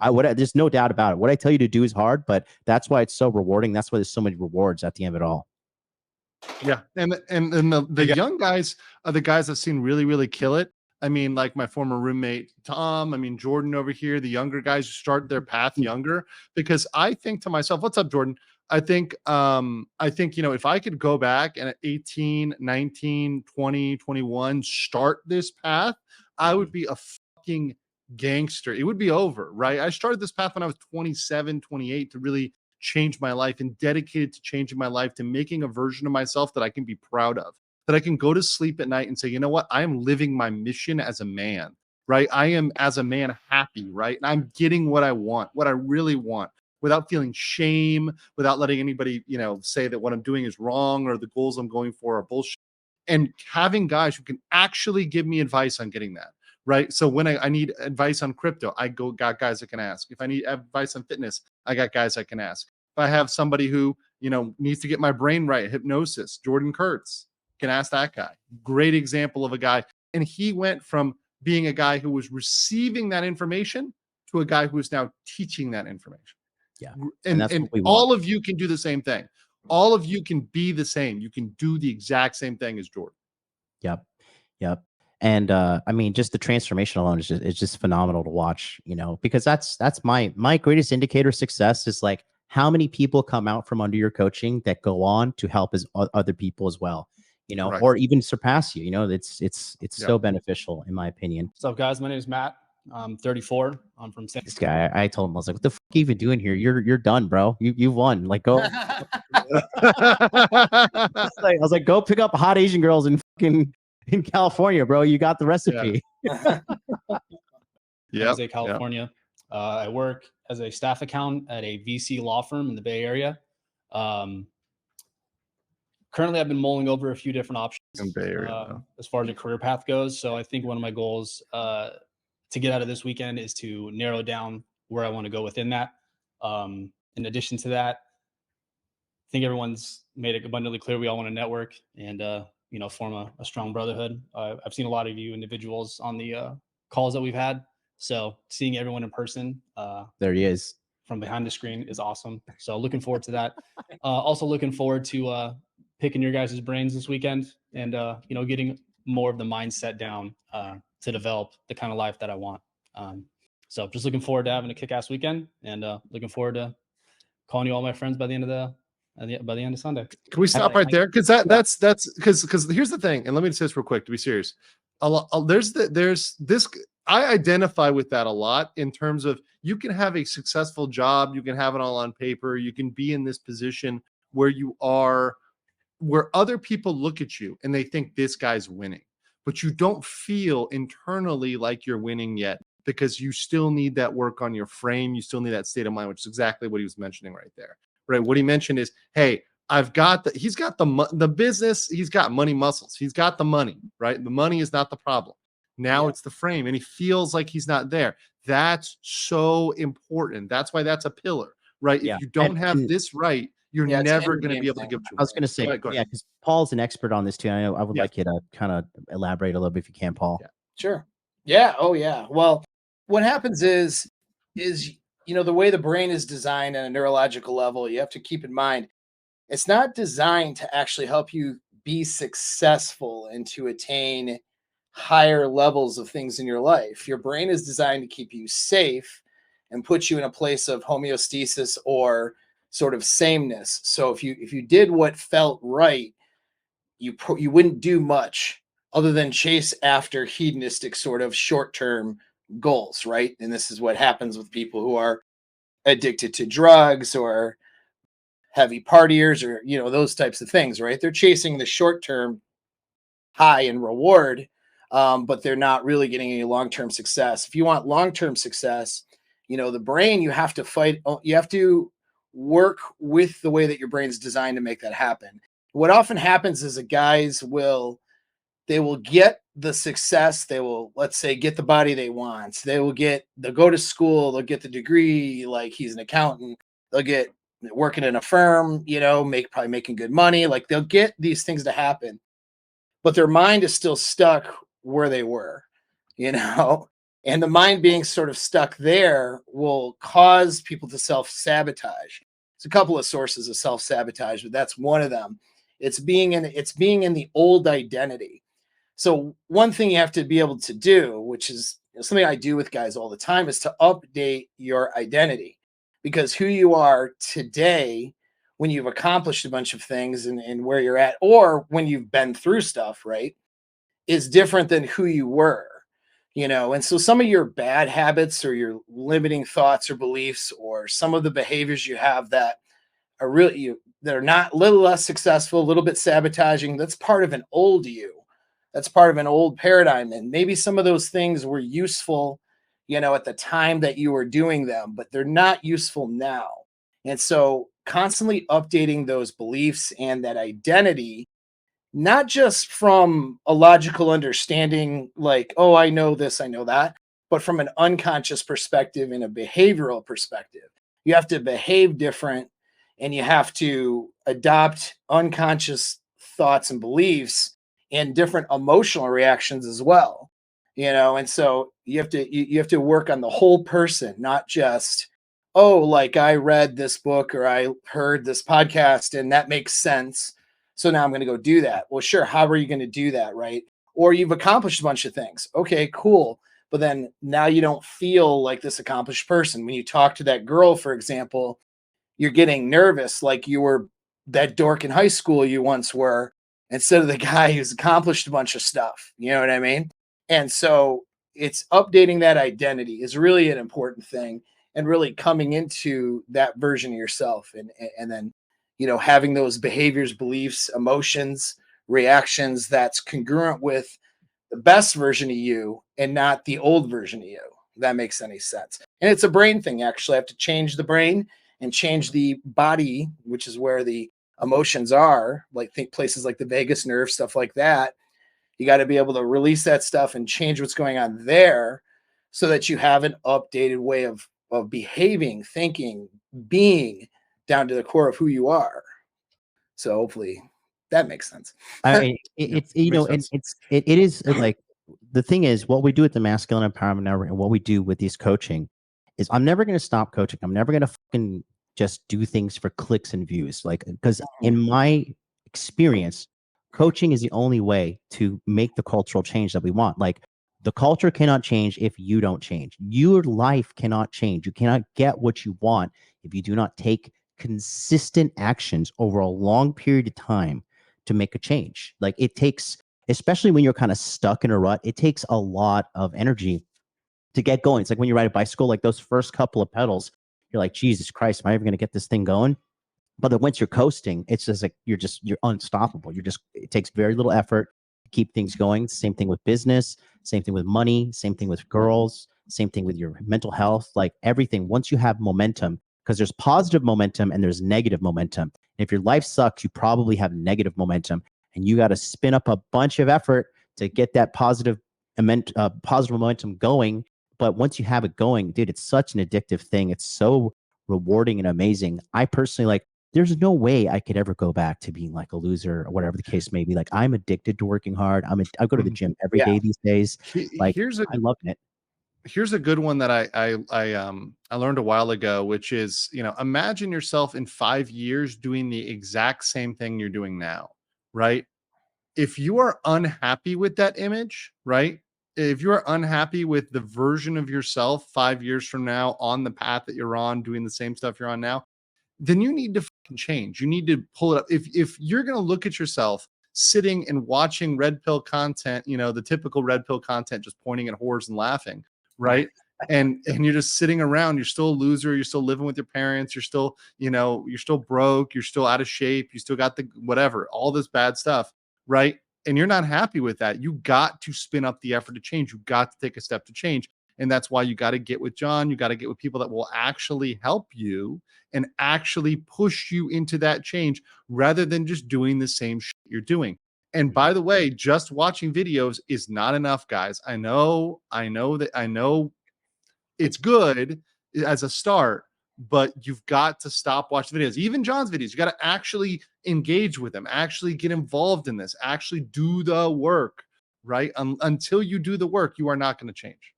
There's no doubt about it. What I tell you to do is hard, but that's why it's so rewarding. That's why there's so many rewards at the end of it all. Yeah, and the young guys are the guys I've seen really kill it. I mean, like my former roommate Tom. I mean, Jordan over here. The younger guys who start their path younger, because I think to myself, "What's up, Jordan?" I think if I could go back and at 18, 19, 20, 21 start this path, I would be a fucking gangster. It would be over, right? I started this path when I was 27, 28 to really change my life and dedicated to changing my life, to making a version of myself that I can be proud of, that I can go to sleep at night and say, you know what? I am living my mission as a man, right? I am as a man happy, right? And I'm getting what I want, what I really want, without feeling shame, without letting anybody, say that what I'm doing is wrong or the goals I'm going for are bullshit. And having guys who can actually give me advice on getting that. Right. So when I need advice on crypto, got guys I can ask. If I need advice on fitness, I got guys I can ask. If I have somebody who, needs to get my brain right, hypnosis, Jordan Kurtz, can ask that guy. Great example of a guy. And he went from being a guy who was receiving that information to a guy who is now teaching that information. Yeah. And all of you can do the same thing. All of you can be the same. You can do the exact same thing as Jordan. Yep. And I mean, just the transformation alone is just phenomenal to watch, because that's my greatest indicator of success is like how many people come out from under your coaching that go on to help other people as well, right. Or even surpass you. It's so beneficial in my opinion. What's up, guys? My name is Matt. I'm 34. I'm from San. This guy, I told him, I was like, "What the fuck are you even doing here? You're done, bro. You won. Like, go." I was like, "Go pick up hot Asian girls in California, bro. You got the recipe." Yeah. Jose, California. I work as a staff accountant at a VC law firm in the Bay Area. Currently, I've been mulling over a few different options in Bay Area, as far as a career path goes. So I think one of my goals to get out of this weekend is to narrow down where I want to go within that. In addition to that, I think everyone's made it abundantly clear we all want to network and form a strong brotherhood. I've seen a lot of you individuals on the calls that we've had. So seeing everyone in person, there he is from behind the screen, is awesome. So looking forward to that. Also looking forward to picking your guys' brains this weekend and getting more of the mindset down to develop the kind of life that I want. So just looking forward to having a kick-ass weekend and looking forward to calling you all my friends by the end of Sunday. Can we stop right there? Because that's because here's the thing, and let me say this real quick to be serious. There's this. I identify with that a lot in terms of you can have a successful job, you can have it all on paper, you can be in this position where you are, where other people look at you and they think this guy's winning, but you don't feel internally like you're winning yet because you still need that work on your frame. You still need that state of mind, which is exactly what he was mentioning right there. Right. What he mentioned is, hey, he's got the business. He's got money muscles. He's got the money, right? The money is not the problem. Now it's the frame, and he feels like he's not there. That's so important. That's why that's a pillar, right? If you don't have this right, you're never going to be able to give to him. I was going to say, because Paul's an expert on this too. I would like you to kind of elaborate a little bit if you can, Paul. Yeah. Sure. Yeah. Oh, yeah. Well, what happens is the way the brain is designed on a neurological level, you have to keep in mind, it's not designed to actually help you be successful and to attain higher levels of things in your life. Your brain is designed to keep you safe and put you in a place of homeostasis or sort of sameness. So if you did what felt right, you wouldn't do much other than chase after hedonistic sort of short-term goals, right? And this is what happens with people who are addicted to drugs or heavy partiers or, those types of things, right? They're chasing the short-term high and reward, but they're not really getting any long-term success. If you want long-term success, the brain, you have to fight. You have to work with the way that your brain's designed to make that happen. What often happens is guys will get the success. They will, let's say, get the body they want. They'll go to school. They'll get the degree. Like he's an accountant. They'll get working in a firm, probably making good money. Like they'll get these things to happen, but their mind is still stuck where they were, And the mind being sort of stuck there will cause people to self-sabotage. It's a couple of sources of self-sabotage, but that's one of them. It's being in the old identity. So one thing you have to be able to do, which is something I do with guys all the time, is to update your identity, because who you are today, when you've accomplished a bunch of things and where you're at, or when you've been through stuff, right, is different than who you were, and so some of your bad habits or your limiting thoughts or beliefs, or some of the behaviors you have that are really that are not a little less successful, a little bit sabotaging, that's part of an old you. That's part of an old paradigm. And maybe some of those things were useful, at the time that you were doing them, but they're not useful now. And so constantly updating those beliefs and that identity, not just from a logical understanding, like, oh, I know this, I know that, but from an unconscious perspective and a behavioral perspective. You have to behave different, and you have to adopt unconscious thoughts and beliefs and different emotional reactions as well. And so you have to work on the whole person, not just, oh, like I read this book or I heard this podcast and that makes sense, so now I'm going to go do that. Well, sure. How are you going to do that? Right. Or you've accomplished a bunch of things. Okay, cool. But then now you don't feel like this accomplished person. When you talk to that girl, for example, you're getting nervous like you were that dork in high school you once were, instead of the guy who's accomplished a bunch of stuff. You know what I mean? And so it's updating that identity is really an important thing, and really coming into that version of yourself, and then having those behaviors, beliefs, emotions, reactions that's congruent with the best version of you and not the old version of you. If that makes any sense. And it's a brain thing, actually. I have to change the brain and change the body, which is where the emotions are, like think places like the vagus nerve, stuff like that. You got to be able to release that stuff and change what's going on there, so that you have an updated way of behaving, thinking, being, down to the core of who you are. So hopefully that makes sense. I mean, it's makes and sense. it is like, the thing is, what we do at the Masculine Empowerment Network and what we do with these coaching is, I'm never going to stop coaching. I'm never going to fucking just do things for clicks and views, like, because in my experience, coaching is the only way to make the cultural change that we want. Like, the culture cannot change if you don't change. Your life cannot change. You cannot get what you want if you do not take consistent actions over a long period of time to make a change. Like, it takes, especially when you're kind of stuck in a rut, it takes a lot of energy to get going. It's like when you ride a bicycle, like those first couple of pedals, you're like, Jesus Christ, am I ever going to get this thing going? But then once you're coasting, it's just like you're unstoppable. It takes very little effort to keep things going. Same thing with business, same thing with money, same thing with girls, same thing with your mental health, like everything. Once you have momentum, because there's positive momentum and there's negative momentum. And if your life sucks, you probably have negative momentum, and you got to spin up a bunch of effort to get that positive momentum going. But once you have it going, dude, it's such an addictive thing. It's so rewarding and amazing. I personally, like, there's no way I could ever go back to being like a loser or whatever the case may be. Like, I'm addicted to working hard. I go to the gym every day these days. Like, I love it. Here's a good one that I learned a while ago, which is, imagine yourself in 5 years doing the exact same thing you're doing now, right? If you are unhappy with that image, right? If you are unhappy with the version of yourself 5 years from now on the path that you're on, doing the same stuff you're on now, then you need to fucking change. You need to pull it up. If you're going to look at yourself sitting and watching red pill content, the typical red pill content, just pointing at whores and laughing, right? And you're just sitting around, you're still a loser, you're still living with your parents, you're still, you're still broke, you're still out of shape, you still got the whatever, all this bad stuff, right? And you're not happy with that. You got to spin up the effort to change. You got to take a step to change. And that's why you got to get with John. You got to get with people that will actually help you and actually push you into that change, rather than just doing the same shit you're doing. And by the way, just watching videos is not enough, guys. I know it's good as a start, but you've got to stop watching videos. Even John's videos, you got to actually engage with them, actually get involved in this, actually do the work, right? Until you do the work, you are not going to change.